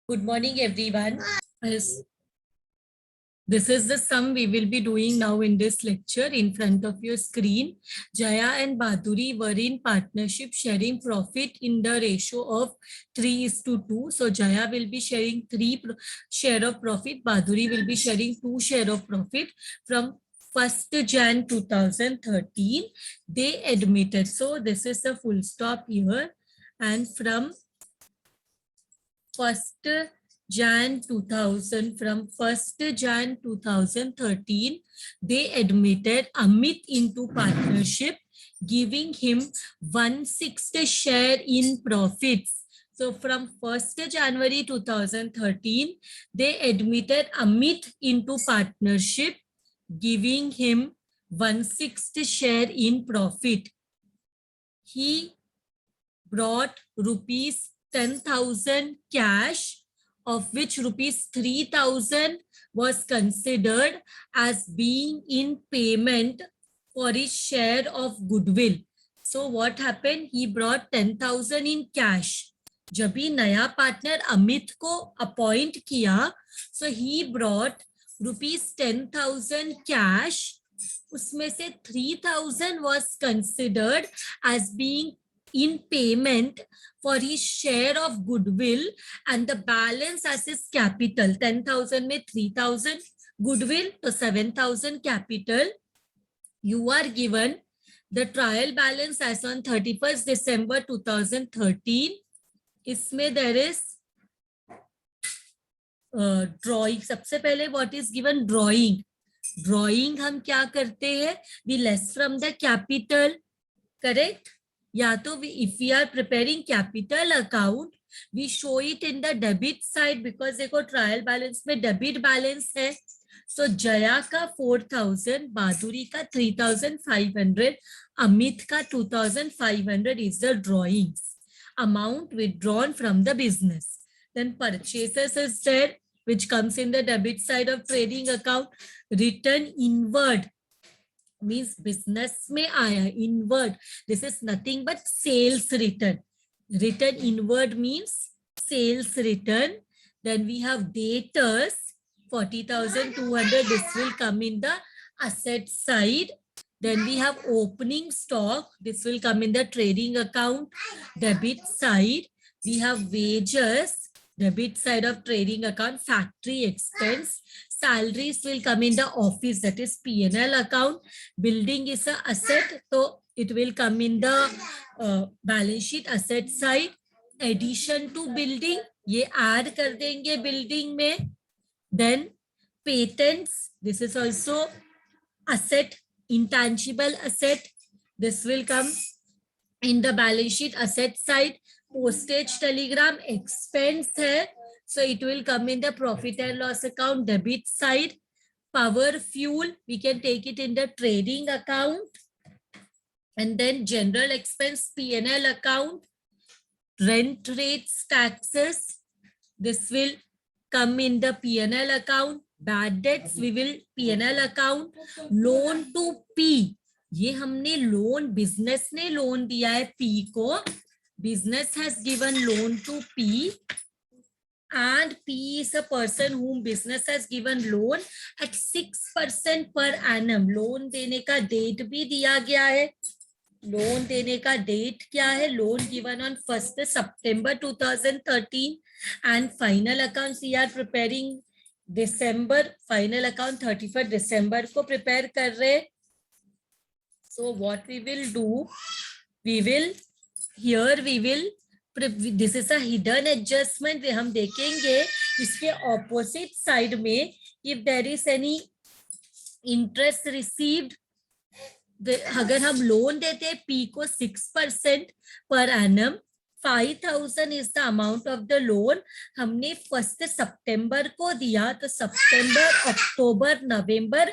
Good morning, everyone. As this is the sum we will be doing now in this lecture in front of your screen. Jaya and Baduri were in partnership sharing profit in the ratio of 3:2. So Jaya will be sharing 3 share of profit. Baduri will be sharing 2 share of profit from 1st Jan 2013. They admitted. So this is the full stop here. And from 1st Jan 2000, from 1st Jan 2013, they admitted Amit into partnership, giving him 1/6 share in profits. So from 1st January 2013, they admitted Amit into partnership, giving him 1/6 share in profit. He brought rupees 10,000 cash, of which rupees 3,000 was considered as being in payment for his share of goodwill. So what happened? He brought 10,000 in cash. जब भी नया partner Amit को appoint किया, so he brought rupees 10,000 cash. उसमें से 3,000 was considered as being in payment for his share of goodwill, and the balance as his capital. 10,000 में 3,000 goodwill, तो 7,000 capital. You are given the trial balance as on 31st December 2013. इसमें there is drawing. सबसे पहले what is given? Drawing. Drawing हम क्या करते हैं? We less from the capital, correct? या तो if we are preparing capital account, we show it in the debit side because देखो trial balance में debit balance है. So जया का 4,000, बादुरी का 3,500, अमित का 2,500 is the drawings. Amount withdrawn from the business. Then purchases is there, which comes in the debit side of trading account. Return inward means business में आया, inward. This is nothing but sales return. Return inward means sales return. Then we have debtors, 40,200. This will come in the asset side. Then we have opening stock. This will come in the trading account, debit side. We have wages, debit side of trading account. Factory expense. Salaries will come in the office, that is P&L account. Building is a asset, so it will come in the balance sheet asset side. Addition to building, ये add कर देंगे building में. Then patents, this is also asset, intangible asset. This will come in the balance sheet asset side. Postage telegram expense है, so it will come in the profit and loss account, debit side. Power fuel, we can take it in the trading account. And then general expense, P&L account. Rent rates, taxes, this will come in the P&L account. Bad debts, we will P&L account. Loan to P, ये हमने loan, business ने loan दिया है P को. Business has given loan to P, and P is a person whom business has given loan at 6% per annum. Loan देने का date भी दिया गया है. Loan देने का date क्या है? Loan given on 1st September 2013, and final accounts we are preparing December. Final account 31st December को prepare कर रहे. So what we will do? We will this is a hidden adjustment. हम देखेंगे इसके opposite side में if there is any interest received, अगर हम loan देते हैं P को 6% per annum, 5,000 is the amount of the loan. हमने 1st September को दिया, तो September, October, November,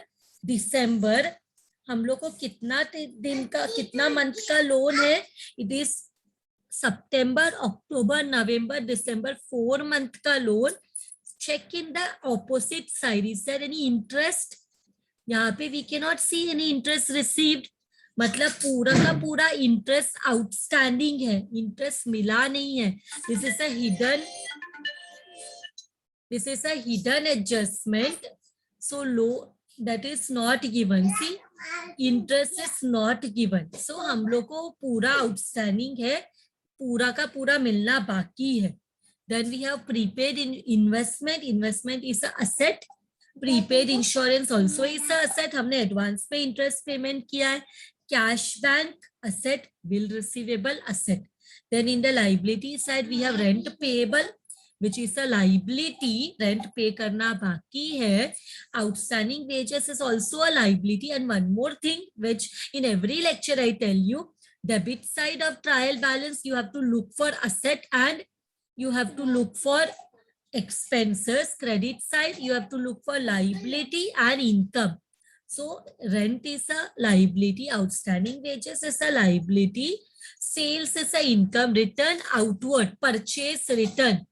December हम लोग को कितना दिन का, कितना मंथ का लोन है? It is September, October, November, December, 4 month का loan. Check in the opposite side. Is there any interest? यहाँ पे we cannot see any interest received. मतलब पूरा का पूरा इंटरेस्ट आउटस्टैंडिंग है, इंटरेस्ट मिला नहीं है. This is a hidden adjustment. So low, that is not given. See, interest is not given. So हम लोग को पूरा आउटस्टैंडिंग है, पूरा का पूरा मिलना बाकी है. Then we have prepaid in investment. Investment is a asset. Prepaid insurance also is a asset. हमने एडवांस में इंटरेस्ट पेमेंट किया है. Cash bank asset, bill receivable asset. Then in the liability side we have rent payable, which is a liability. Rent pay करना बाकी है. Outstanding wages is also a liability. And one more thing, which in every lecture I tell you, debit side of trial balance you have to look for asset and you have to look for expenses. Credit side you have to look for liability and income. So rent is a liability, outstanding wages is a liability, sales is a income, return outward, purchase return.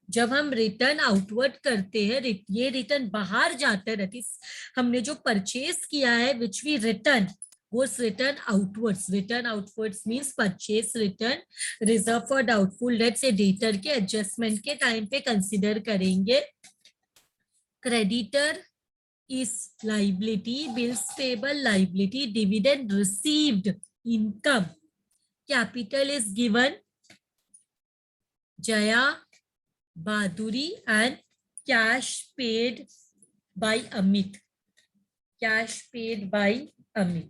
जब हम return outward करते हैं, ये return बाहर जाता है, that is हमने जो परचेज किया है, which we return, goes return outwards. Return outwards means purchase return. Reserve for doubtful debts से डेटर के एडजस्टमेंट के टाइम पे कंसिडर करेंगे. Creditor is liability, bills payable liability, dividend received income. Capital is given Jaya, Baduri, and cash paid by Amit. Cash paid by Amit.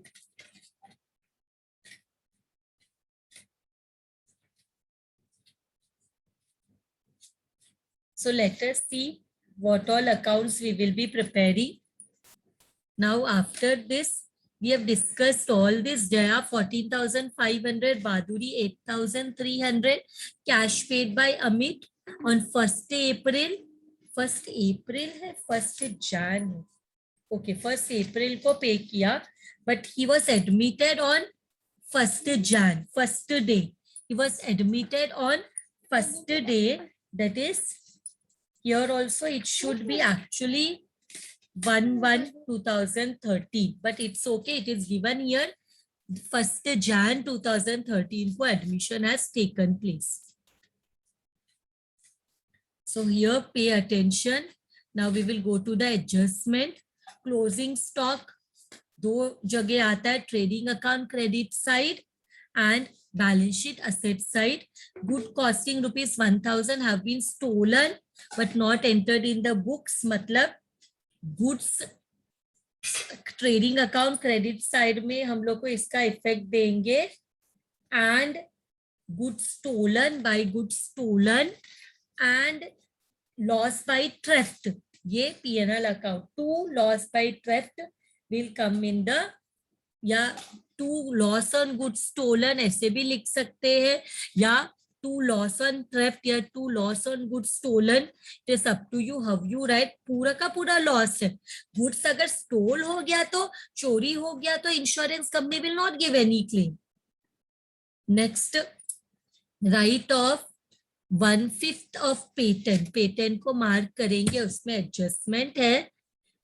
So let us see what all accounts we will be preparing. Now after this, we have discussed all this. Jaya 14,500, Baduri 8,300, cash paid by Amit on 1st April. 1st April है, 1st Jan. Okay, 1st April को पे किया, but he was admitted on 1st Jan, first day. He was admitted on 1st day. That is, here also it should be actually 1/1/2013, but it's okay. It is given here 1st Jan 2013 for admission has taken place. So here pay attention. Now we will go to the adjustment. Closing stock दो जगह आता है, trading account credit side and balance sheet asset side. Good costing ₹1,000 have been stolen but not entered in the books. मतलब goods trading account credit side में हम लोग को इसका इफेक्ट देंगे. And goods stolen by goods stolen and loss by theft, ये P&L account. To loss by theft will come in the, या to loss on goods stolen ऐसे भी लिख सकते हैं, या टू लॉस ऑन थेफ्ट या to loss on goods stolen. It is up to you how you write. पूरा का पूरा लॉस है. गुड्स अगर स्टोल हो गया तो, चोरी हो गया तो insurance company will not give any claim. Next, right off 1/5 of patent. Patent को मार्क करेंगे, उसमें एडजस्टमेंट है.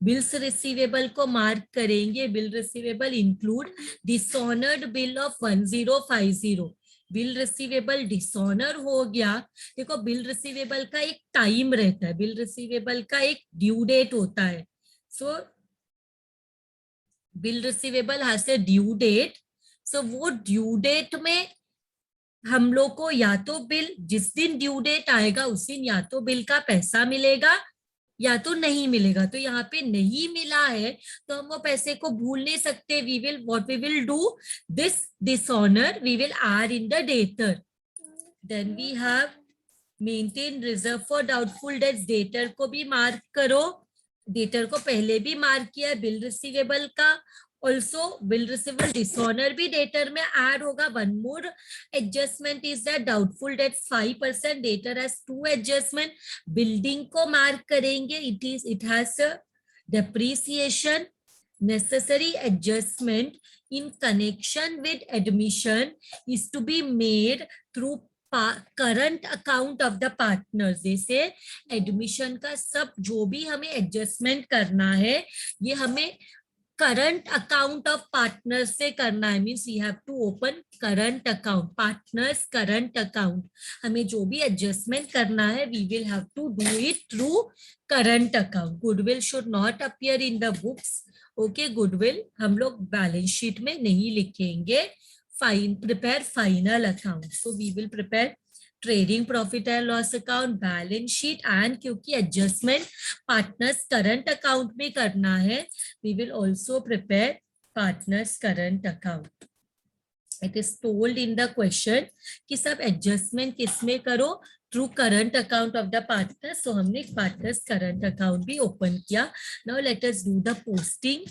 बिल्स रिसीवेबल को मार्क करेंगे. Bill receivable include dishonoured bill of 1050. Bill receivable dishonour हो गया. देखो बिल रिसीवेबल का एक टाइम रहता है, बिल रिसीवेबल का एक ड्यू डेट होता है. So bill receivable has a due date. So वो ड्यू डेट में हम लोग को या तो बिल, जिस दिन ड्यू डेट आएगा उस दिन या तो बिल का पैसा मिलेगा या तो नहीं मिलेगा. तो यहाँ पे नहीं मिला है तो हम वो पैसे को भूल नहीं सकते. We will, what we will do, this dishonour we will add in the debtor. Then we have maintain reserve for doubtful debts. Debtor को भी मार्क करो. डेटर को पहले भी मार्क किया है. बिल रिसीवेबल का ऑल्सो, बिल रिसीवेबल डिसऑनर भी डेटर में ऐड होगा. One more adjustment is that doubtful debts 5%, debtor has 2 adjustment. Building को मार्क करेंगे. It has depreciation. Necessary adjustment in connection with admission is to be made through current account of the partners. जैसे admission का सब जो भी हमें adjustment करना है, ये हमें करंट अकाउंट ऑफ पार्टनर से करना है, means you have to open current account, partners current account. हमें जो भी एडजस्टमेंट करना है we will have to do it through current account. Goodwill should not appear in the books. Okay, goodwill हम लोग बैलेंस शीट में नहीं लिखेंगे। Prepare final account, so we will prepare trading profit and loss account, balance sheet, and क्योंकि adjustment partners current account में करना है, we will also prepare partners current account. It is told in the question कि सब adjustment किसमें करो, through current account of the partners. So हमने partners current account भी open किया. Now let us do the posting.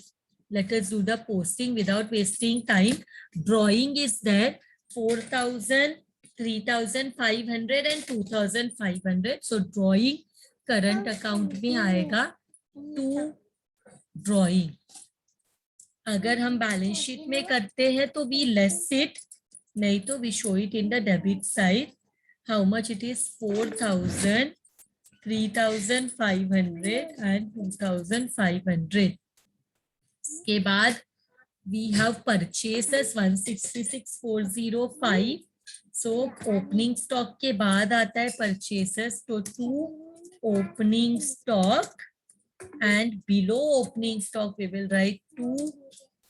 Let us do the posting without wasting time. Drawing is there, 4,000, 3,500 and 2,500. So drawing current account में आएगा to drawing. अगर हम balance sheet में करते हैं तो वी लेस इट, नहीं तो we show it in the debit side. How much it is, 4,000, 3,500 and 2,500। इसके बाद we have purchases 166,405। So opening stock के बाद आता है परचेसेस, तो to opening stock, and below opening stock we will write two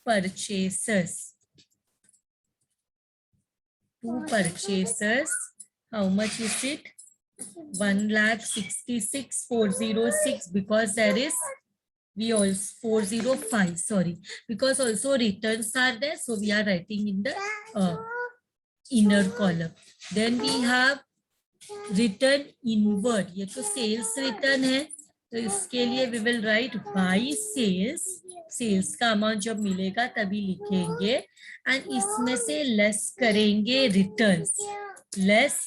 purchases. Two purchases, how much is it, 1,66,406, because there is, we also 405, sorry, because also returns are there, so we are writing in the inner column. Then we have return inward, ये तो sales return है, तो इसके लिए we will write by sales, sales का amount जब मिलेगा तभी लिखेंगे, एंड इसमें से लेस करेंगे returns, less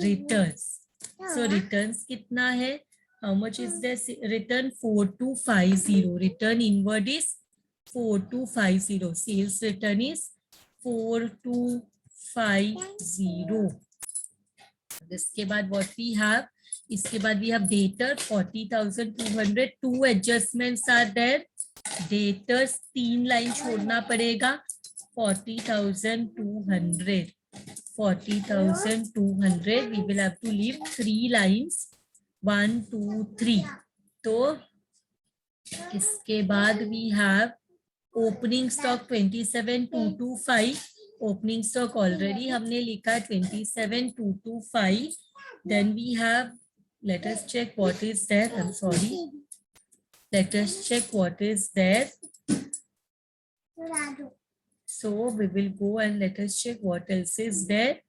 returns. So returns कितना है, how much is this return, 4,250, return inward is 4,250, sales return is 4,250। इसके बाद व्हाट वी हैव, इसके बाद we have debtor 40,200, two adjustments are there, debtors 3 line छोड़ना पड़ेगा, 40,200, 40,200 we will have to leave 3 lines, 1 2 3। तो इसके बाद we have opening stock 27,225, opening stock already हमने लिखा 27,225। then we have, let us check what is there, I'm sorry, let us check what is there. So we will go and let us check what else is there.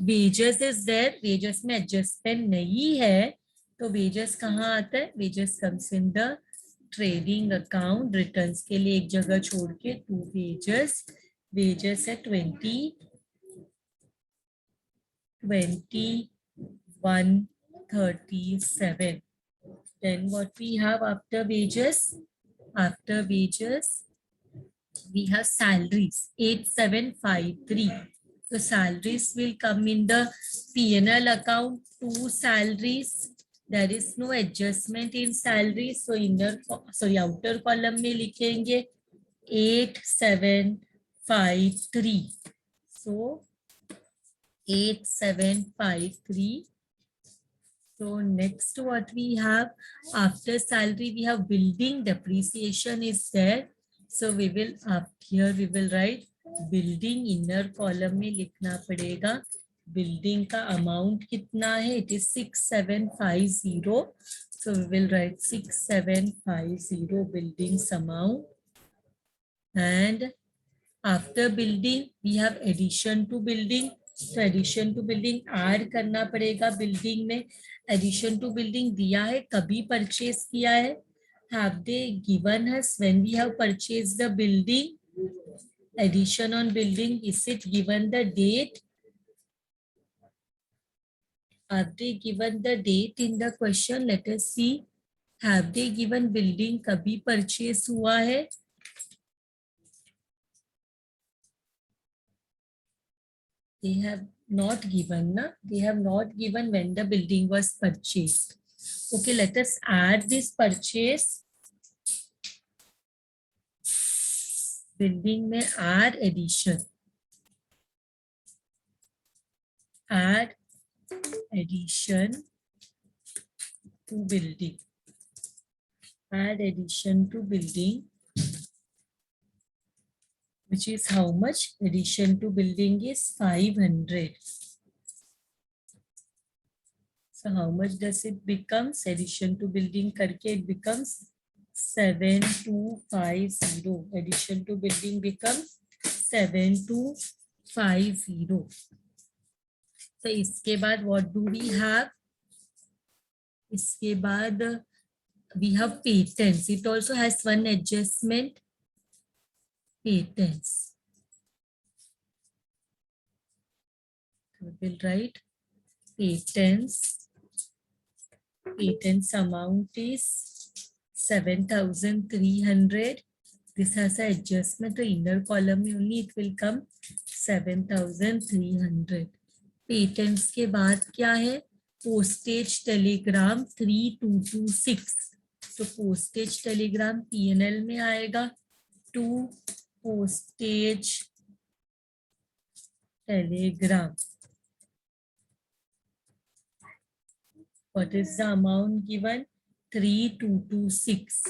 Wages is there, wages में adjustment नहीं है, तो wages कहाँ आता है, wages comes in the trading account, returns के लिए एक जगह छोड़ के टू wages, wages है 2137. Then what we have after wages? After wages, we have salaries 8,753. So salaries will come in the P&L account. Two salaries. There is no adjustment in salaries. So outer column में लिखेंगे 8,753. So 8,753. So next what we have, after salary we have building depreciation is there. So we will, up here we will write building, inner column में लिखना पड़ेगा building का amount कितना है, it is 6,750. So we will write 6,750 buildings amount. And after building we have addition to building. तो addition to building add करना पड़ेगा building में। एडिशन टू बिल्डिंग दिया है, कभी परचेज किया है, have they given us when we have purchase the building, addition on building, is it given the date, have they given the date in the question, let us see, have they given building कभी purchase हुआ है, they have not given, na? They have not given when the building was purchased. Okay, let us add this purchase. Building में add addition to building, add addition to building, which is how much? Addition to building is 500. So how much does it becomes? Addition to building करके it becomes 7250. Addition to building becomes 7250. So इसके बाद what do we have? इसके बाद we have patents. It also has one adjustment. Patents. We will write patents. Patents amount is 7,300. This has an adjustment. The inner column only it will come 7,300. Patents के बाद क्या है? Postage telegram 3226. तो postage telegram P&L में आएगा. To postage telegram. What is the amount given? 3226.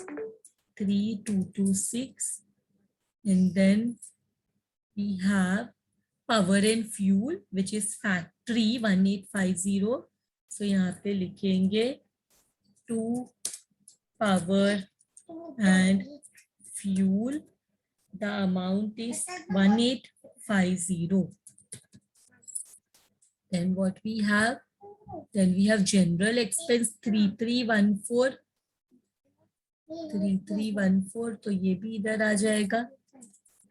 3226. And then we have power and fuel, which is factory 1850. So यहाँ पे लिखेंगे to power and fuel. The amount is 1850. Then what we have? Then we have general expense 3314. 3314 तो ये भी इधर आ जाएगा.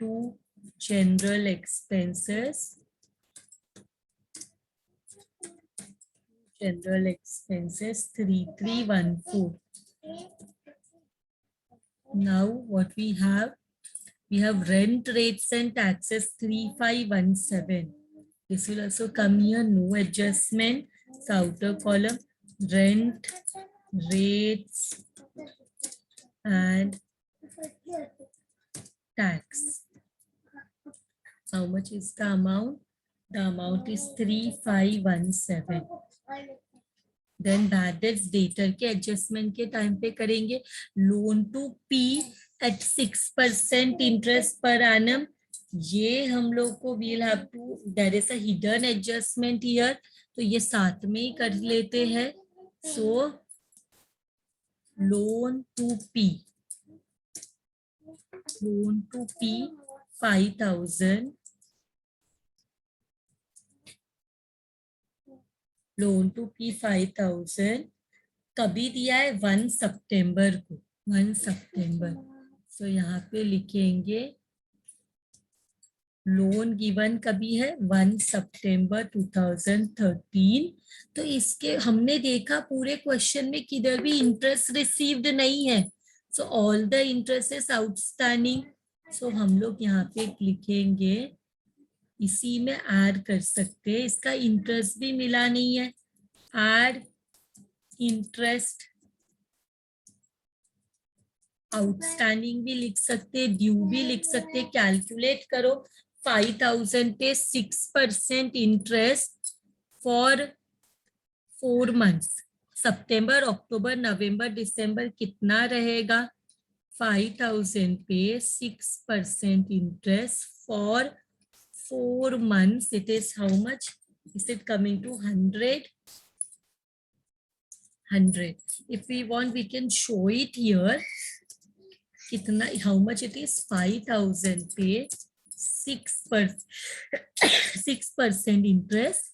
To general expenses. General expenses 3314. Now what we have? We have rent rates and taxes 3517. This will also come here, no adjustment. So outer column, rent, rates, and tax. How much is the amount? The amount is 3517. Then bad debts debtor के adjustment के time पे करेंगे. Loan to P at 6% interest per annum. ये हम लोग को we'll have to, there is a hidden adjustment here. तो ये साथ में ही कर लेते हैं. So loan to P. Loan to P 5,000. Loan to P 5,000. कभी दिया है 1 सितंबर को. 1 सितंबर. So यहाँ पे लिखेंगे लोन गिवन कभी है 1 सितंबर 2013. तो इसके हमने देखा पूरे क्वेश्चन में किधर भी इंटरेस्ट रिसीव्ड नहीं है. So all the interest is outstanding. So हम लोग यहाँ पे लिखेंगे, इसी में ऐड कर सकते हैं. इसका इंटरेस्ट भी मिला नहीं है. ऐड इंटरेस्ट आउटस्टैंडिंग भी लिख सकते, ड्यू भी लिख सकते. कैलकुलेट करो. 5,000 पे 6% इंटरेस्ट फॉर 4 months. सितंबर, अक्टूबर, नवंबर, दिसंबर कितना रहेगा? 5,000 पे 6% interest for 4 months. It is how much? Is it coming to 100? 100. If we want, we can show it here. कितना, how much it is? 5,000 पे 6% interest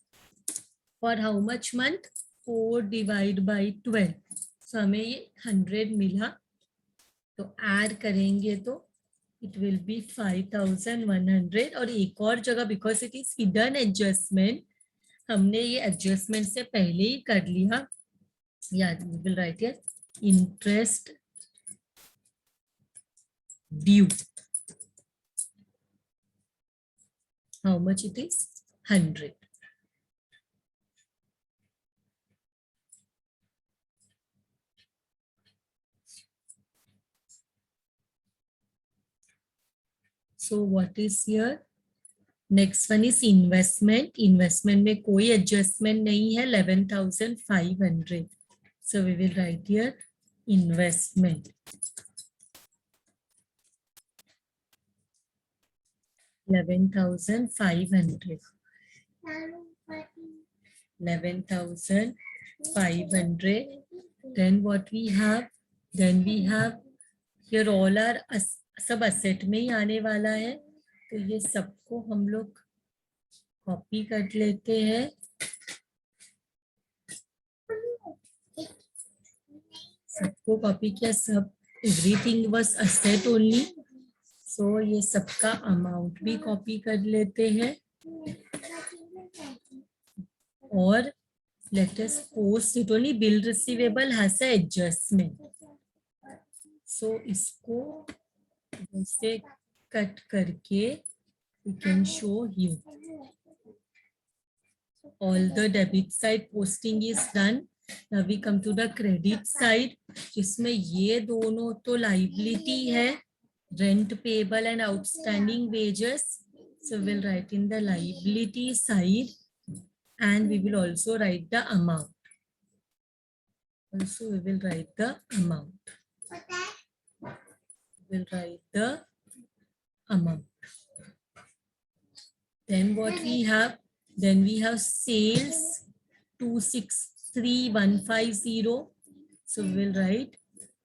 for how much month? 4 divided by 12. So हमें ये 100 मिला. तो add करेंगे तो it will be 5,100. और एक और जगह because it is hidden adjustment, हमने ये adjustment से पहले ही कर लिया. Yeah, we will write here interest due. How much it is? 100. So what is here? Next one is investment. Investment में कोई adjustment नहीं है, 11,500. So we will write here investment. 11,500. 11,500. Then what we have? Then we have here all our सब asset में ही आने वाला है, तो ये सबको हम लोग कॉपी कर लेते हैं. सबको कॉपी किया, सब everything was asset only. So ये सबका अमाउंट भी कॉपी कर लेते हैं और let us post it only. Bill receivable has a adjustment. So इसको ऐसे कट करके we can show you. All the debit side posting is done. Now we come to the credit side, जिसमें ये दोनों तो liability है, rent payable and outstanding wages. So we'll write in the liability side and we will also write the amount. Also we will write the amount. We'll write the amount. Then what we have? Then we have sales 263,150. So we'll write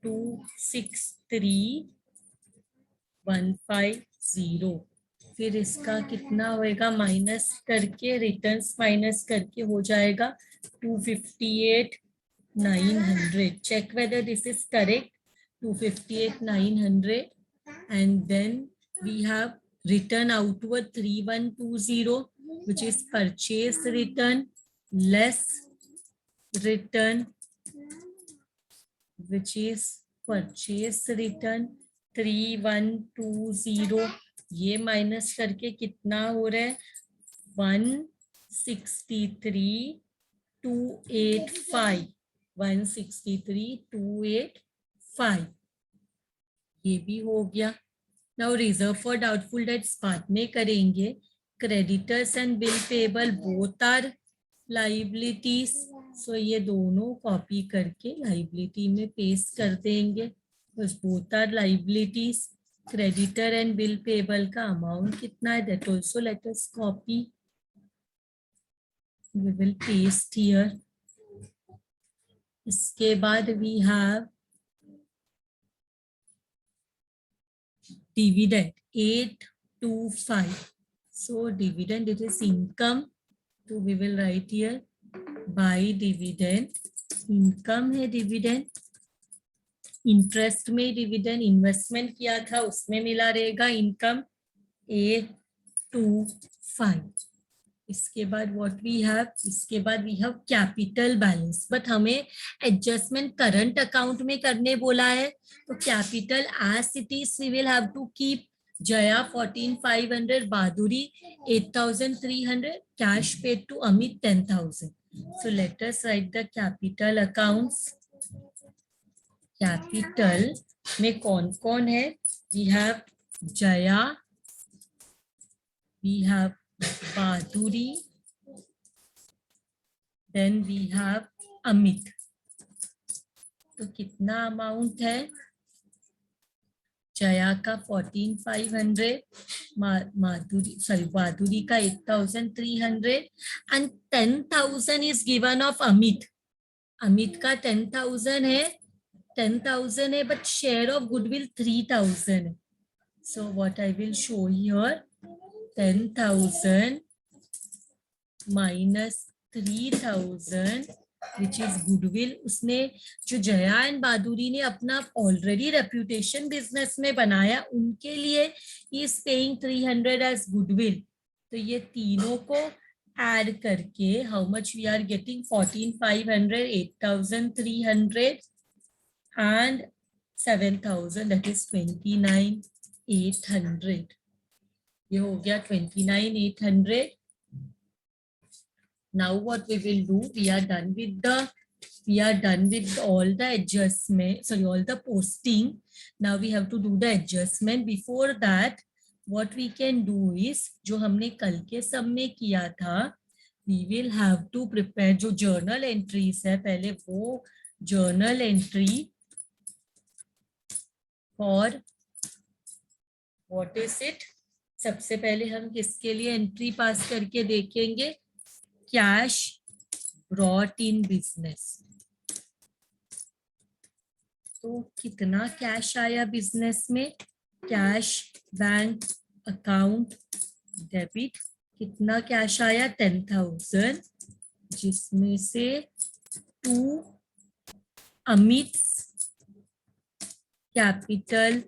263,150. फिर इसका कितना होएगा, minus करके, returns minus करके हो जाएगा 258,900. Check whether this is correct. 258,900. and then we have return outward 3,120, which is purchase return less return, which is purchase return 3,120. ये minus करके कितना हो रहा है, 163,285. 163,285. ये भी हो गया. Now reserve for doubtful debts बाद में करेंगे. Creditors and bill payable both are liabilities. So ये दोनों कॉपी करके लाइबिलिटी में पेस्ट कर देंगे. बस both are liabilities. Creditor and bill payable का अमाउंट कितना है, that also let us copy. We will paste here. इसके बाद we have dividend 825. So dividend, it is income. So we will write here by dividend. Income है dividend. Interest में dividend investment किया था उसमें मिला रहेगा income 825. इसके बाद what we have? इसके बाद we have capital balance. But हमें adjustment current account में करने बोला है, तो capital as it is we will have to keep. Jaya 14,500, Baduri 8,300, cash paid to Amit 10,000. So let us write the capital accounts. Capital में कौन कौन है? We have Jaya, we have Baduri, then we have Amit. तो कितना amount है? जया का 14,500, बादुरी का 8,300 and 10,000 is given of Amit. Amit का 10,000 है, 10,000 है, but share of goodwill 3,000 है. So what I will show here, 10,000 minus 3,000 which is goodwill. उसने जो जया एंड बादुरी ने अपना ऑलरेडी रेप्यूटेशन बिजनेस में बनाया, उनके लिए ही इज पेइंग 300 एज गुडविल. तो ये तीनों को ऐड करके how much we are getting? 14,500, 8,300 and 7,000, that is 29,800. ये हो गया 29,800. Now what we will do, we are done with all the adjustment, sorry, all the posting. Now we have to do the adjustment. Before that, what we can do is, जो हमने कल के सब में किया था, we will have to prepare जो journal entries है, पहले वो journal entry for what is it, सबसे पहले हम किसके लिए एंट्री पास करके देखेंगे, कैश ब्रॉट इन बिजनेस। तो कितना कैश आया बिजनेस में, कैश बैंक अकाउंट डेबिट, कितना कैश आया 10,000, जिसमें से 2 अमित कैपिटल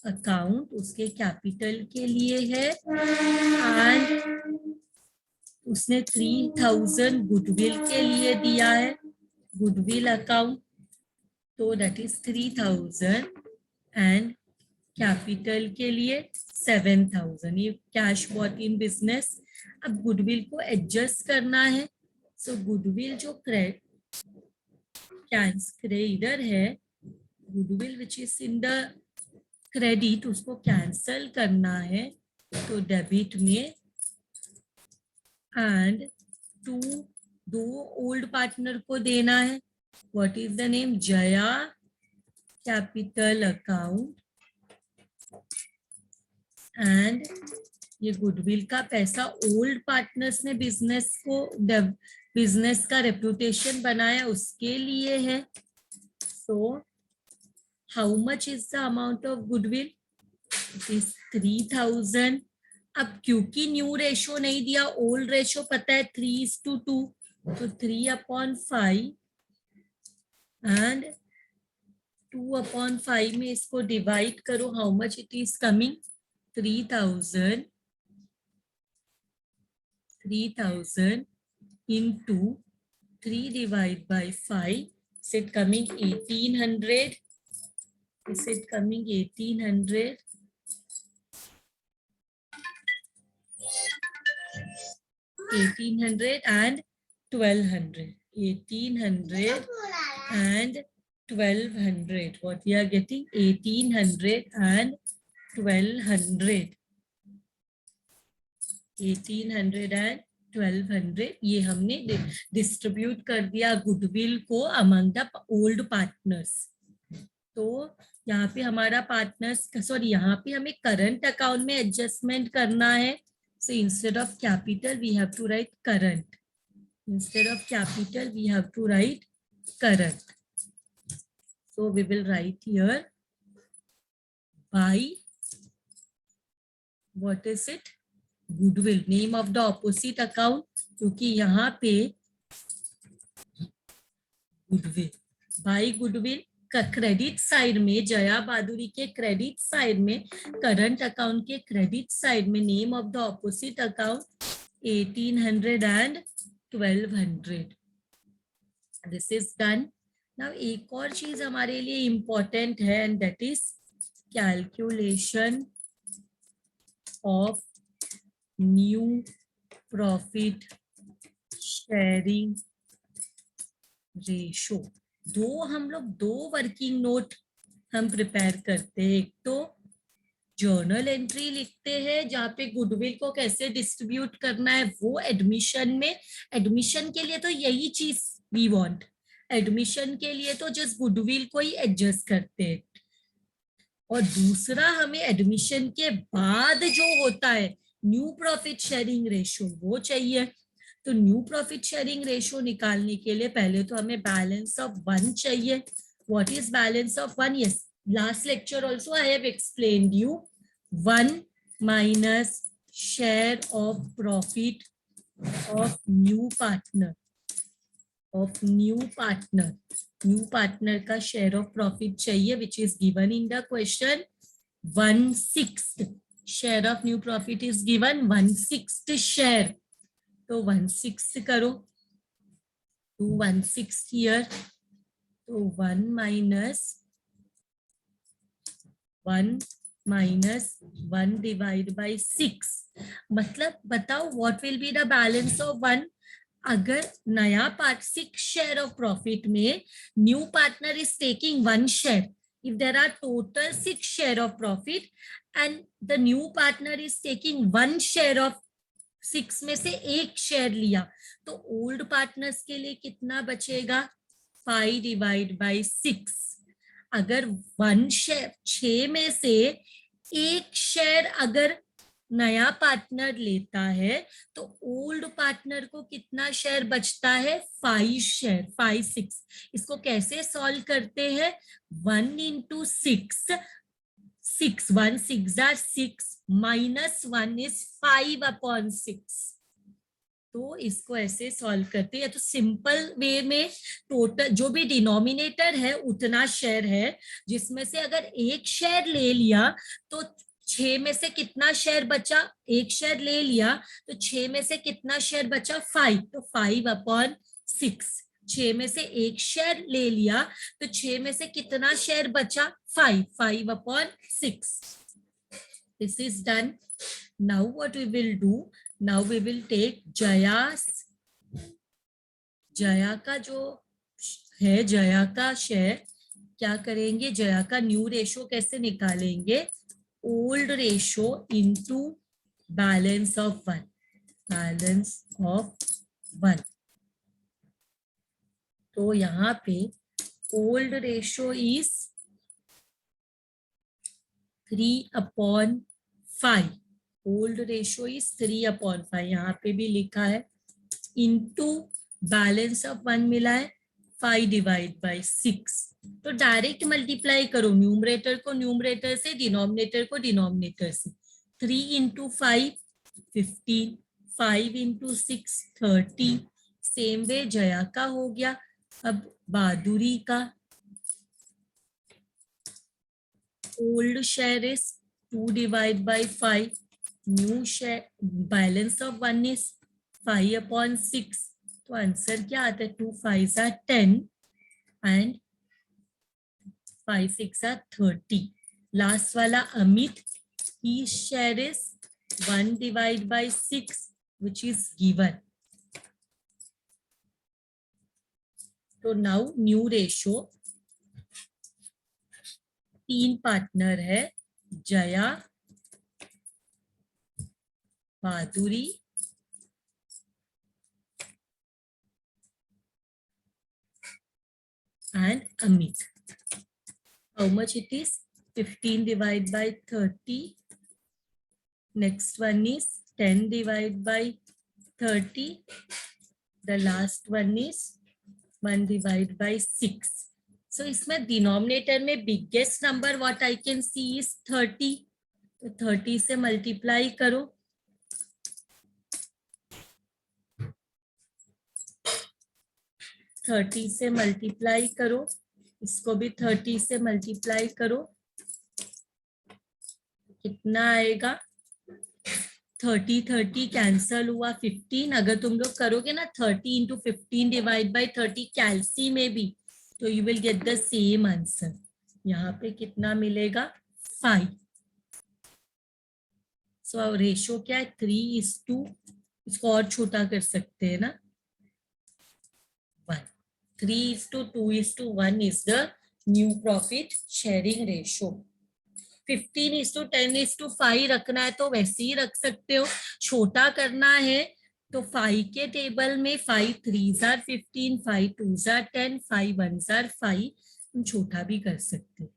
अकाउंट उसके कैपिटल के लिए है, एंड उसने 3,000 गुडविल के लिए दिया है, गुडविल अकाउंट, तो दैट इज 3,000 एंड कैपिटल के लिए 7,000। ये कैश बॉट इन बिजनेस। अब गुडविल को एडजस्ट करना है, सो गुडविल जो क्रेडिटर है, goodwill which is in the credit, उसको कैंसल करना है, तो डेबिट में, एंड 2 ओल्ड पार्टनर को देना है, what is the name, Jaya capital account, and ये गुडविल का पैसा ओल्ड पार्टनर्स ने बिजनेस का रेपुटेशन बनाया उसके लिए है। So how much is the amount of goodwill, it is 3,000। अब क्योंकि न्यू रेशो नहीं दिया, ओल्ड रेशो पता है 3:2, तो 3/5 एंड 2/5 में इसको डिवाइड करो, how much it is coming, 3,000 into 3 divided by 5, is it coming 1,800? Is it coming 1,800? 1,800 and 1,200. 1,800 and 1,200. What we are getting? 1,800 and 1,200. 1,800 and 1,200 ये हमने डिस्ट्रीब्यूट कर दिया गुडविल को अमंग द ओल्ड पार्टनर्स। तो यहाँ पे हमारा पार्टनर्स, सॉरी यहाँ पे हमें करंट अकाउंट में एडजस्टमेंट करना है। So instead of capital we have to write current, instead of capital we have to write current. So we will write here by what is it, goodwill, name of the opposite account, क्योंकि यहाँ पे goodwill, by goodwill का credit side में, जया बादुरी के credit side में, current account के credit side में name of the opposite account 1,800 and 1,200। This is done. Now एक और चीज हमारे लिए इंपॉर्टेंट है, and that is calculation of new profit sharing ratio. हम लोग दो वर्किंग नोट हम प्रिपेयर करते हैं। एक तो जर्नल एंट्री लिखते हैं जहाँ पे गुडविल को कैसे डिस्ट्रीब्यूट करना है वो एडमिशन में, एडमिशन के लिए तो यही चीज वी वांट, एडमिशन के लिए तो जस्ट गुडविल को ही एडजस्ट करते हैं। और दूसरा हमें एडमिशन के बाद जो होता है न्यू प्रॉफिट शेयरिंग रेशो वो चाहिए। तो न्यू प्रॉफिट शेयरिंग रेशो निकालने के लिए पहले तो हमें बैलेंस ऑफ 1 चाहिए। What is balance of 1? Yes, last lecture also I have explained you, 1 minus share of profit of new partner, of new partner का शेयर ऑफ प्रॉफिट चाहिए, which is given in the question. 1/6 share of new profit is given, 1/6 share, तो 1/6 करो, 1/6 here, तो 1 minus 1 divide by 6, मतलब बताओ what will be the balance of 1। अगर नया part 6 share of profit में new partner is taking 1 share, if there are total 6 share of profit and the new partner is taking 1 share of 6 में से 1 share लिया, तो old partners के लिए कितना बचेगा? 5 डिवाइड बाई 6. अगर 1 शेयर, 6 में से 1 शेयर अगर नया पार्टनर लेता है तो ओल्ड पार्टनर को कितना शेयर बचता है? 5 शेयर, 5 6. इसको कैसे सॉल्व करते हैं? 1 into 6, 6, 1 6 are 6 minus 1 is 5 upon 6. तो इसको ऐसे सॉल्व करते हैं. तो सिंपल वे में टोटल जो भी डिनोमिनेटर है उतना शेयर है, जिसमें से अगर 1 शेयर ले लिया तो 6 में से कितना शेयर बचा? 1 शेयर ले लिया तो 6 में से कितना शेयर बचा? 5. तो 5 अपॉन 6. 6 में से 1 शेयर ले लिया तो 6 में से कितना शेयर बचा? 5. 5 upon 6. This is done. Now what we will do? Now we will take Jaya का जो है, जया का शेयर क्या करेंगे? जया का न्यू रेशो कैसे निकालेंगे? Old ratio into balance of 1. Balance of 1. तो यहाँ पे old ratio is 3/5. Old ratio is 3/5. यहाँ पे भी लिखा है. इंटू बैलेंस ऑफ 1 मिला है 5 डिवाइड बाई 6. तो डायरेक्ट मल्टीप्लाई करो न्यूमरेटर को न्यूमरेटर से, डिनोमिनेटर को डिनोमिनेटर से. 3 into 5 15, 5 into 6 30. Same way Jaya का हो गया. अब बहादुरी का old share is 2 divide by 5. New share balance of 1 is 5 upon 6. तो आंसर क्या आता है? 2 5s are 10 and 5 6 are 30. Last वाला Amit, his share is 1 divide by 6 which is given. तो नाउ न्यू रेशो 3 पार्टनर है, जया, माधुरी, and Amit. How much it is? 15 divided by 30. Next one is 10 divided by 30. The last one is 1 divided by 6. So इसमें denominator में biggest number what I can see is 30. तो 30 से multiply करो. से multiply करो. इसको भी 30 से मल्टीप्लाई करो. कितना आएगा? 30 कैंसल हुआ. 15 अगर तुम लोग करोगे ना 30 इंटू 15 डिवाइड बाई 30 कैलसी में भी, तो you will get the same answer. यहाँ पे कितना मिलेगा? 5. सो रेशो क्या है? 3:2. इसको और छोटा कर सकते हैं ना, 1. 3:2:1 is the new profit sharing ratio. 15:10:5 रखना है तो वैसे ही रख सकते हो. छोटा करना है तो 5 के टेबल में 5 3s are 15, 5 2s are 10, 5 1s are 5. हम छोटा भी कर सकते हो.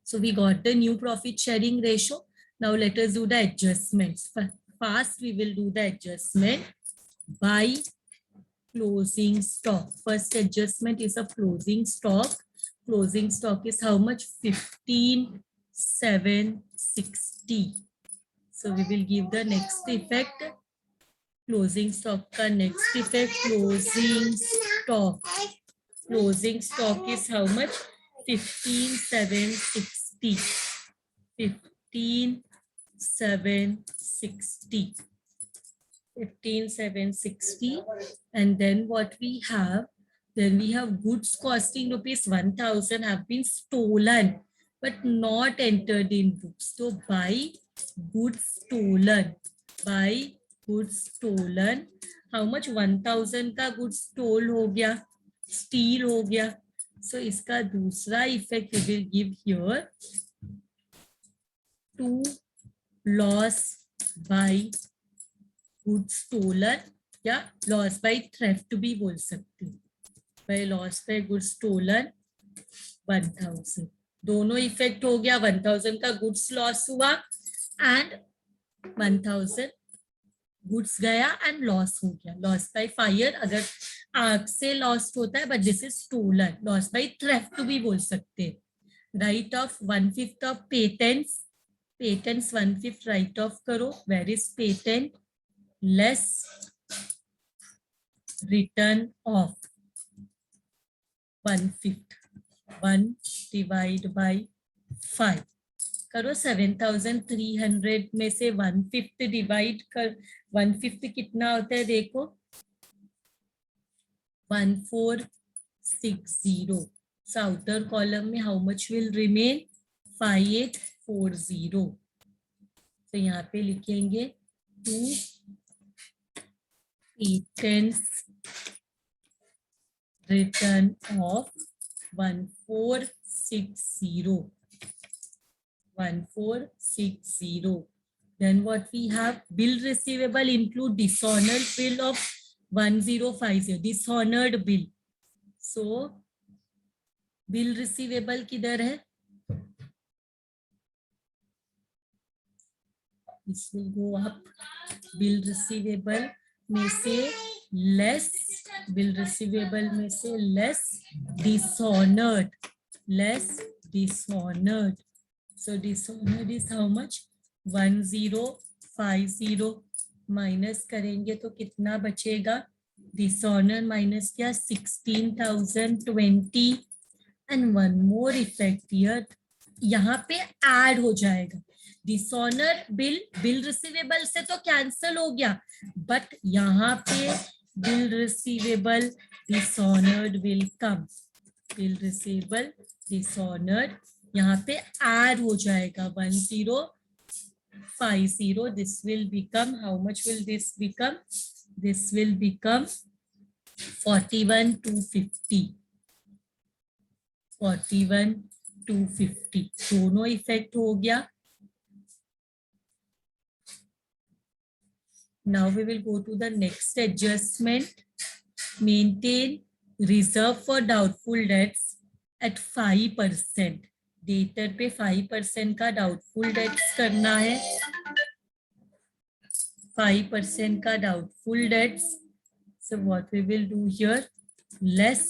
So we got the new profit sharing ratio. Now let us do the adjustments. First we will do the adjustment by closing stock. First adjustment is a closing stock. Closing stock is how much? 15,760. So we will give the next effect. Closing stock ka next effect, closing stock. Closing stock is how much? 15,760. 15,760. 15,760. And then what we have? Then we have goods costing rupees 1,000 have been stolen but not entered in books. So by goods stolen. By goods stolen. How much? 1,000 का goods stole हो गया, steal हो गया. So इसका दूसरा effect we will give here. To loss by good stolen, या loss by theft भी बोल सकते हैं, by loss by good stolen 1000, दोनों इफेक्ट हो गया, 1000 का गुड्स लॉस हुआ एंड 1000 गुड्स गया एंड लॉस हो गया, लॉस बाय फायर अगर आग से लॉस्ट होता है, but this is stolen, loss by theft भी बोल सकते हैं. Write off 1/5 of patents, patents 1/5 write off करो, where is patent, less return of 1/5, 1 divide by 5 करो, 7300 में से 1/5 डिवाइड कर, 1/5 कितना होता है देखो, 1460. So outer column में how much will remain, 5840. तो यहाँ पे लिखेंगे 2 patents return of 1460. 1460. Then what we have, bill receivable include dishonored bill of 1050, dishonored bill. So bill receivable किधर है, this will go up, bill receivable में से less, bill receivable में से less dishonored, less dishonored. So dishonored is how much, 1050 minus करेंगे तो कितना बचेगा, डिसऑनर माइनस क्या, 16,020 and one more effect here, यहाँ पे ऐड हो जाएगा, डिसऑनर बिल, बिल रिसीवेबल से तो कैंसल हो गया, बट यहाँ पे bill receivable dishonoured will come, bill receivable dishonoured यहाँ पे ऐड हो जाएगा, 1050, this will become, how much will this become, this will become 41,250, 41,250, दोनों इफेक्ट हो गया. Now we will go to the next adjustment. Maintain reserve for doubtful debts at 5%. Debtor पे 5% का doubtful debts करना है, 5% का doubtful debts. So what we will do here, less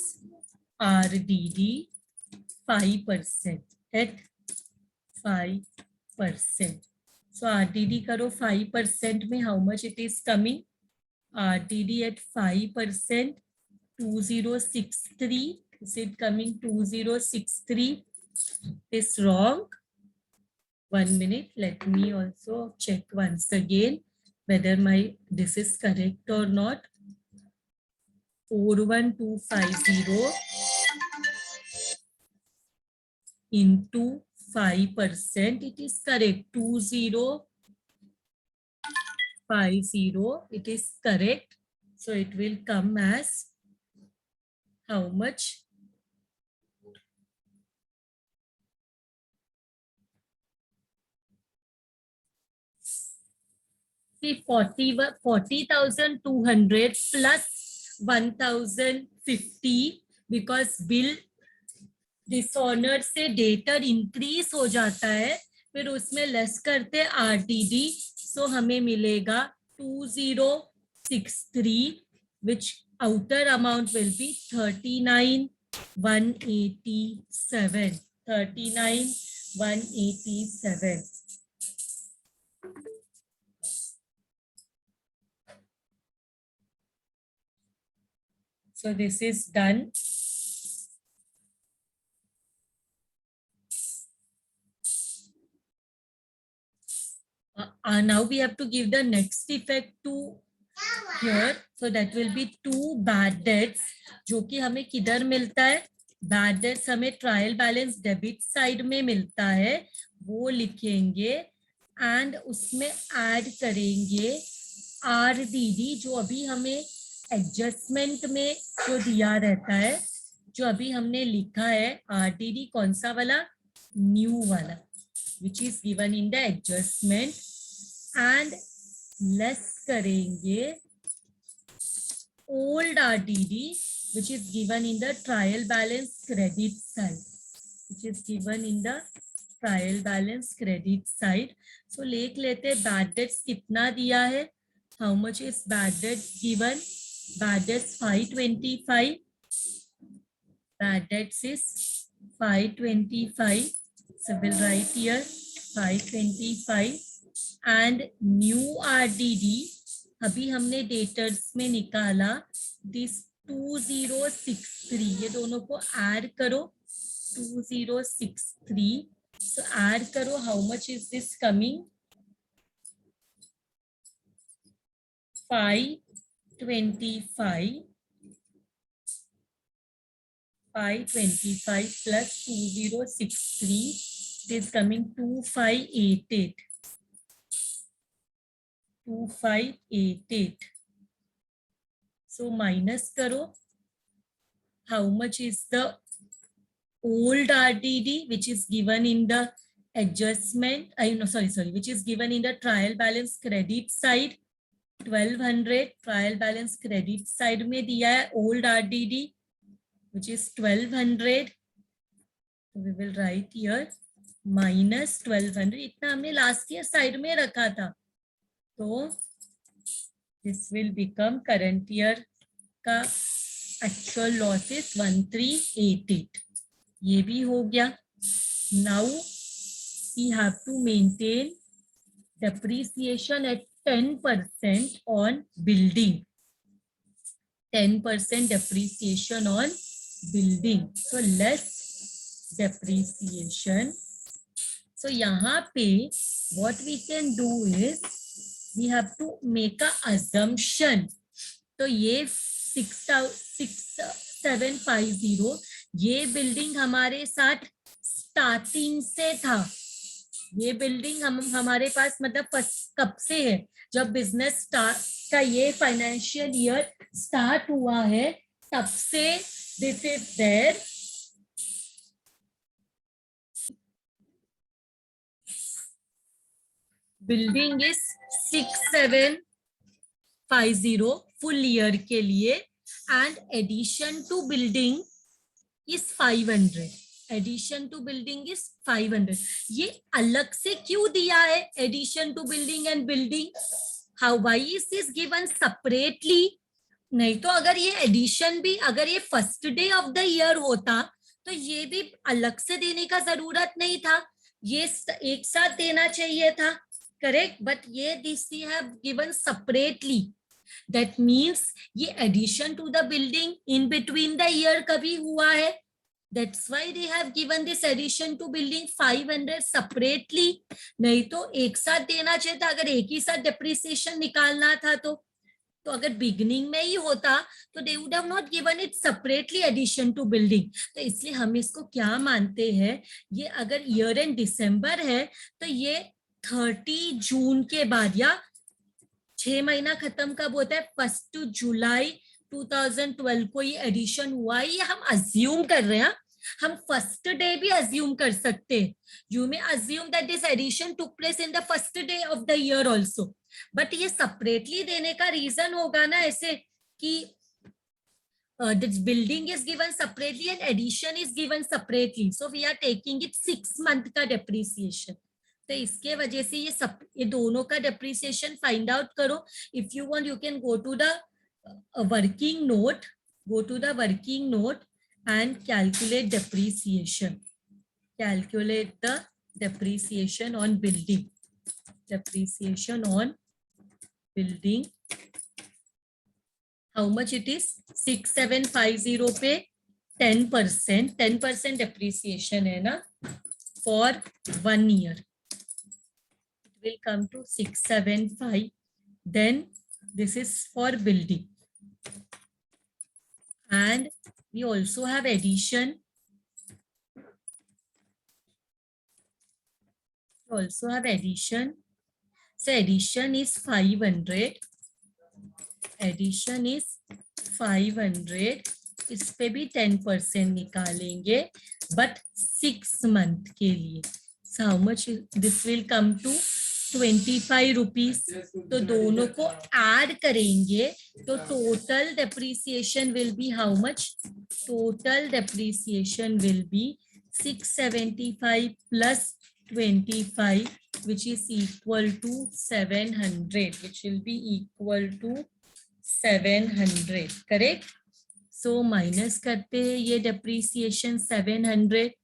RDD 5% at 5%. So RDD करो 5% में, how much it is coming, RDD at 5%, 2063, is it coming 2063? Is wrong. 1 minute, let me also check once again whether my this is correct or not. 41250 into 5%, it is correct, 2050, it is correct. So it will come as how much, 40,200 plus 1,050, because bill dishonour से debtor increase हो जाता है, फिर उसमें less करते RTD, सो हमें मिलेगा 2063, which outer amount will be 39,187, 39,187. So this is done. Now we have to give the next effect to here. So that will be 2 bad debts, जो कि हमें किधर मिलता है, बैड डेट्स हमें ट्रायल बैलेंस डेबिट साइड में मिलता है, वो लिखेंगे एंड उसमें ऐड करेंगे आरडीडी, जो अभी हमें एडजस्टमेंट में जो दिया रहता है, जो अभी हमने लिखा है आरडीडी, कौन सा वाला, न्यू वाला, which is given in the adjustment and less करेंगे old RDD which is given in the trial balance credit side, which is given in the trial balance credit side. So लेख लेते bad debts कितना दिया है, how much is bad debts given, bad debts 525, bad debts is 525, so we'll write here 525 and new RDD अभी हमने debtors में निकाला this 2063, ये दोनों को ऐड करो 2063, so ऐड करो, how much is this coming, 525 plus 2063, it is coming 2588. 2588. So minus karo. How much is the old RDD which is given in the adjustment? Which is given in the trial balance credit side. 1200 trial balance credit side में दिया है old RDD which is 1200. So we will write here minus 1200. इतना हमने last year side में रखा था. तो this will become current year का actual loss is 1388. ये भी हो गया. Now we have to maintain depreciation at 10% on building. 10% depreciation on building. So less depreciation. So यहाँ पे what we can do is we have to make a assumption. तो ये 6750 ये बिल्डिंग हमारे साथ स्टार्टिंग से था. ये बिल्डिंग हमारे पास मतलब कब से है, जब बिजनेस स्टार्ट का ये फाइनेंशियल ईयर स्टार्ट हुआ है तब से this is there. Building is 6750 full year के लिए and addition to building is 500. Addition to building is 500. ये अलग से क्यों दिया है addition to building and building? How why is this given separately? नहीं तो अगर ये एडिशन भी अगर ये first day of the year होता तो ये भी अलग से देने का जरूरत नहीं था, ये एक साथ देना चाहिए था. करेक्ट. बट ये this have given separately. That means ये addition to the building in between the year कभी हुआ है. That's why they have given this addition to building 500 separately. नहीं तो एक साथ देना चाहिए था. अगर एक ही साथ depreciation निकालना था तो अगर beginning में ही होता तो they would have not given it separately addition to building. तो इसलिए हम इसको क्या मानते हैं, ये अगर year end December है तो ये 30 जून के बाद या 6 महीना खत्म कब होता है, 1 जुलाई 2012 को ये एडिशन हुआ है. ये हम अज्यूम कर रहे हैं. हम फर्स्ट डे भी अज्यूम कर सकते हैं. You may assume that this addition took place in the first day of the year also. But ये सेपरेटली देने का रीजन होगा ना ऐसे कि this building is given separately and addition is given separately. So we are taking it 6 month का depreciation. तो इसके वजह से ये दोनों का डेप्रिसिएशन फाइंड आउट करो. If you want you can go to the working note and calculate depreciation. Calculate the depreciation on building. Depreciation on building. How much it is? 6750 पे 10%. 10% depreciation है ना for 1 year. It will come to 675. Then this is for building. And we also have addition. So addition is 500. Addition is 500. इस पे भी 10% निकालेंगे, but 6 month के लिए. So how much this will come to 25 rupees. तो दोनों को add करेंगे तो total depreciation will be how much? Total depreciation will be 675 plus 25, which is equal to 700, which will be equal to 700. Correct? So minus करते हैं ये depreciation 700.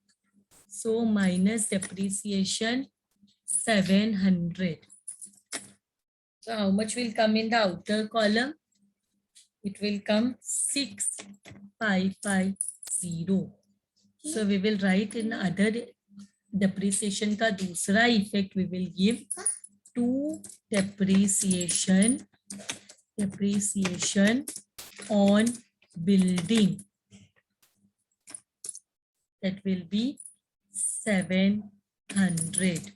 So minus depreciation 700. So how much will come in the outer column? It will come 6550. So we will write in other depreciation का दूसरा effect we will give to depreciation on building. That will be 700.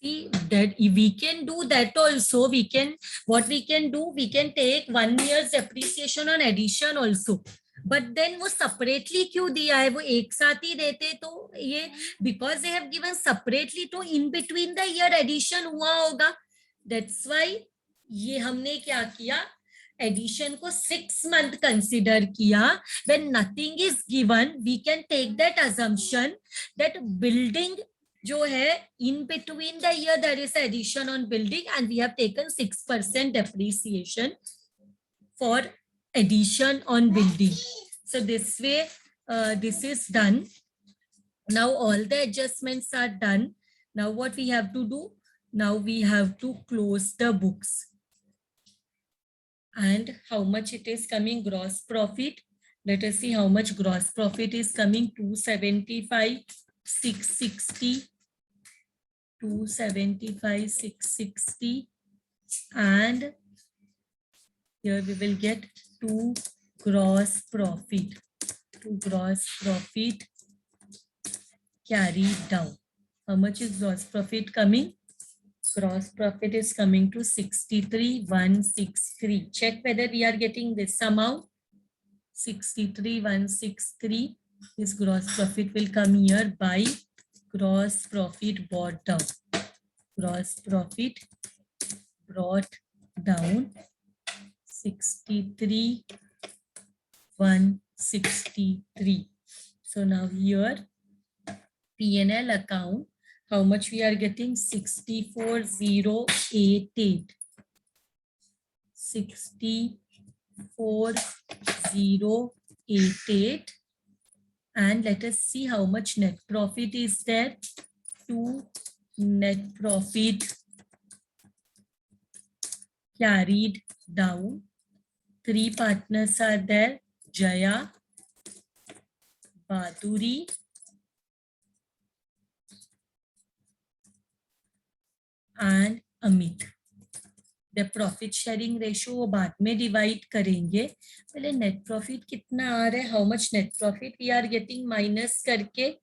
See that we can do that also. We can, what we can do, we can take 1 year's depreciation on addition also. But then वो separately क्यों दिया है? वो एक साथ ही देते तो ये because they have given separately तो in between the year addition हुआ होगा. That's why ये हमने क्या किया? Addition को 6 month consider किया. When nothing is given, we can take that assumption that building जो है in between the year there is addition on building and we have taken 6% depreciation for addition on building. So this way this is done. Now all the adjustments are done. Now what we have to do? Now we have to close the books. And how much it is coming gross profit? Let us see how much gross profit is coming. 275, 660. 275, 660, and here we will get 2 gross profit. 2 gross profit carried down. How much is gross profit coming? Gross profit is coming to 63,163. Check whether we are getting this amount. 63,163. This gross profit will come here by gross profit brought down. Gross profit brought down 63,163. So now here P&L account, how much we are getting? 64,088. 64,088. And let us see how much net profit is there. 2 net profit carried down. 3 partners are there. Jaya, Baduri, and Amit. The profit sharing ratio वो बाद में divide करेंगे. पहले net profit कितना आ रहा है? How much net profit we are getting minus करके,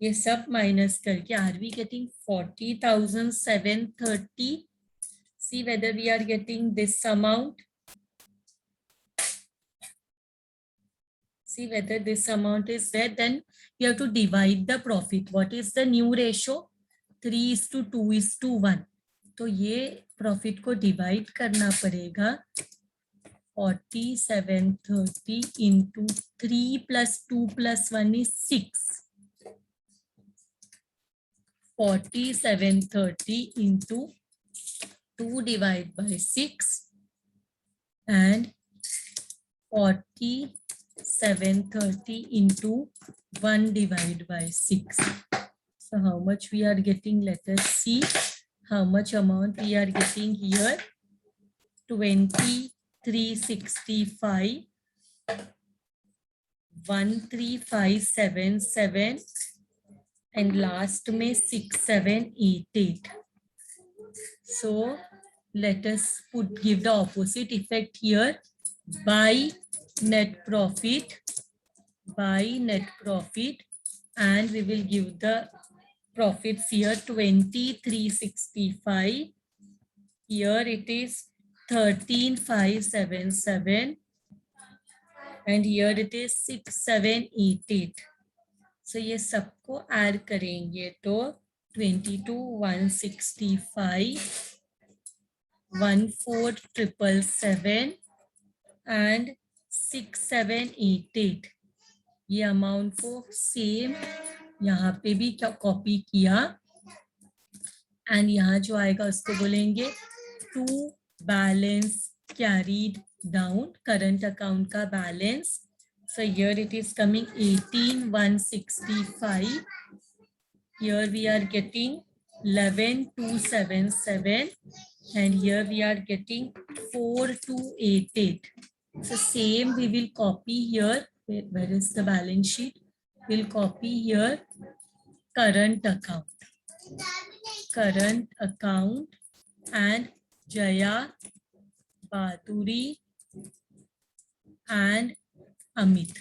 ये सब minus करके, are we getting 40,730? See whether we are getting this amount. See whether this amount is there. Then we have to divide the profit. What is the new ratio? 3:2:1. तो ये profit को divide करना पड़ेगा 4730 into 3 plus 2 plus 1 is 6. 4730 into 2 divided by 6 and 4730 into 1 divided by 6. So how much we are getting? Let us see how much amount we are getting here. 2365, 13577, and last में 6788. So let us give the opposite effect here. By net profit, and we will give the profits here. 2365. Here it is 13577, and here it is 6788. सो ये सबको add करेंगे तो 22 165 14777 and 6788 ये amount को same यहाँ पे भी क्या कॉपी किया एंड यहाँ जो आएगा उसको बोलेंगे to balance carried down current account का balance. So here it is coming 18,165. Here we are getting 11,277 and here we are getting 4,288. So same we will copy here. Where is the balance sheet? We'll copy here current account and Jaya, Baduri and Amit.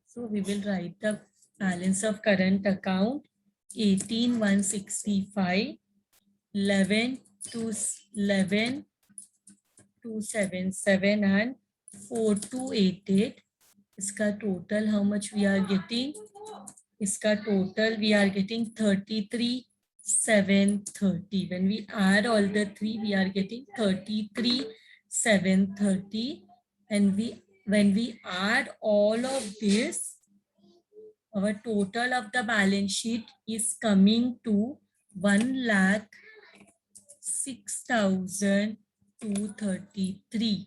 So we will write the balance of current account 18,165, 11,277 and 4,288. इसका total how much we are getting? इसका total we are getting 33,730. When we add all the three, we are getting 33,730. And when we add all of this, our total of the balance sheet is coming to 1,06,233.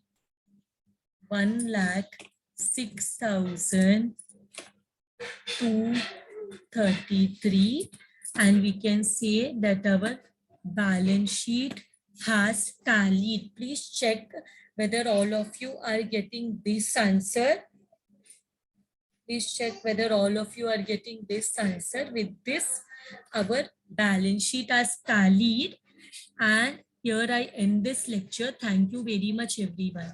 1,06,233, and we can say that our balance sheet has tallied. Please check whether all of you are getting this answer. Please check whether all of you are getting this answer. With this, our balance sheet has tallied. And here I end this lecture. Thank you very much, everyone.